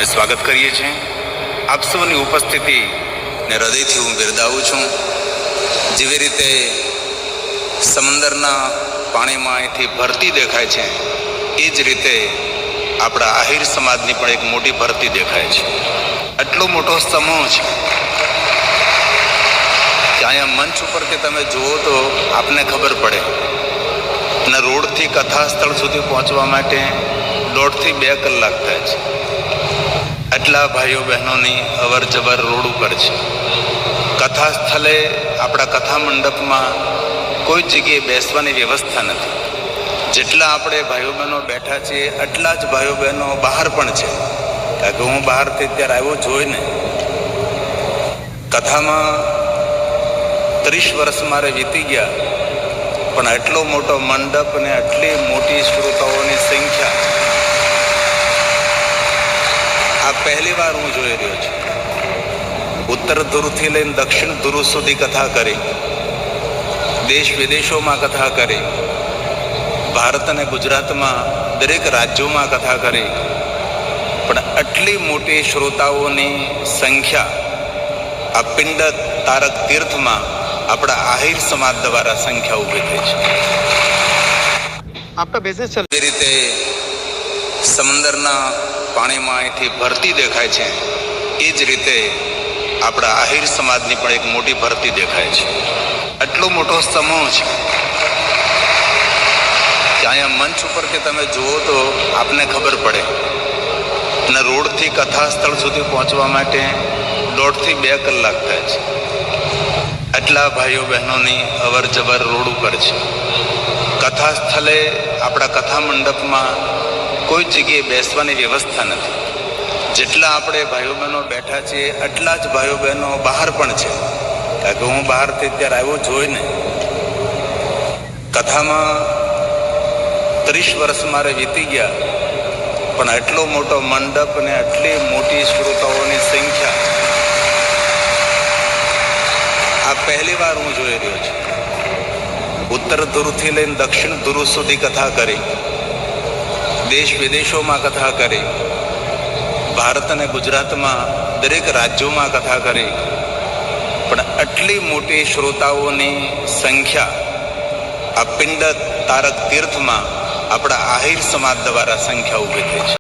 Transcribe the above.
અમે સ્વાગત કરીએ છીએ. આપ સૌની ઉપસ્થિતિને હૃદયથી હું બિરદાવું છું. જેવી રીતે સમંદરના પાણીમાં અહીંથી ભરતી દેખાય છે, એ જ રીતે આપણા આહિર સમાજની પણ એક મોટી ભરતી દેખાય છે. આટલો મોટો સમૂહ છે કે અહીંયા મંચ ઉપરથી તમે જુઓ તો આપને ખબર પડે. અને રોડથી કથા સ્થળ સુધી પહોંચવા માટે 1.5 થી 2 કલાક થાય છે. આટલા ભાઈઓ બહેનોની અવર જવર રોડ ઉપર છે. કથા સ્થળે આપણા કથા મંડપમાં કોઈ જગ્યાએ બેસવાની વ્યવસ્થા નથી. જેટલા આપણે ભાઈઓ બહેનો બેઠા છીએ એટલા જ ભાઈઓ બહેનો બહાર પણ છે. કારણ કે હું બહારથી અત્યારે આવ્યો જોઈને કથામાં 30 વર્ષ મારે વીતી ગયા, પણ આટલો મોટો મંડપ અને આટલી મોટી શ્રોતાઓની સંખ્યા આ પહેલી વાર હું જોઈ રહ્યો છું. ઉત્તર ધ્રુવથી લઈને દક્ષિણ ધ્રુવ સુધી કથા કરી, દેશ વિદેશોમાં કથા કરી, ભારત અને ગુજરાતમાં દરેક રાજ્યોમાં કથા કરી, પણ આટલી મોટી શ્રોતાઓની સંખ્યા આ પિંડ તારક તીર્થમાં આપણા આહિર સમાજ દ્વારા સંખ્યા ઊભી થઈ છે. आपका बिजनेस चल એ રીતે સમંદરના પાણીમાં અહીંથી ભરતી દેખાય છે, એ જ રીતે આપણા આહિર સમાજની પણ એક મોટી ભરતી દેખાય છે. આટલો મોટો સમૂહ છે કે અહીંયા મંચ ઉપરથી તમે જુઓ તો આપને ખબર પડે. અને રોડથી કથા સ્થળ સુધી પહોંચવા માટે 1.5 થી 2 કલાક થાય છે. આટલા ભાઈઓ બહેનોની અવર જવર રોડ ઉપર છે. કથા સ્થળે આપણા કથા મંડપમાં કોઈ જગ્યાએ બેસવાની વ્યવસ્થા નથી. જેટલા આપણે ભાઈઓ બહેનો બેઠા છીએ એટલા જ ભાઈઓ બહેનો બહાર પણ છે. કારણ કે હું બહારથી અત્યારે આવ્યો જોઈને કથામાં 30 વર્ષ મારે વીતી ગયા, પણ આટલો મોટો મંડપ અને આટલી મોટી શ્રોતાઓની સંખ્યા આ પહેલી વાર હું જોઈ રહ્યો છું. ઉત્તર ધ્રુવથી લઈને દક્ષિણ ધ્રુવ સુધી કથા કરી, દેશ વિદેશોમાં કથા કરી, ભારત અને ગુજરાતમાં દરેક રાજ્યોમાં કથા કરી, પણ આટલી મોટી શ્રોતાઓની સંખ્યા આ પિંડ તારક તીર્થમાં આપણા આહિર સમાજ દ્વારા સંખ્યા ઊભી થઈ છે.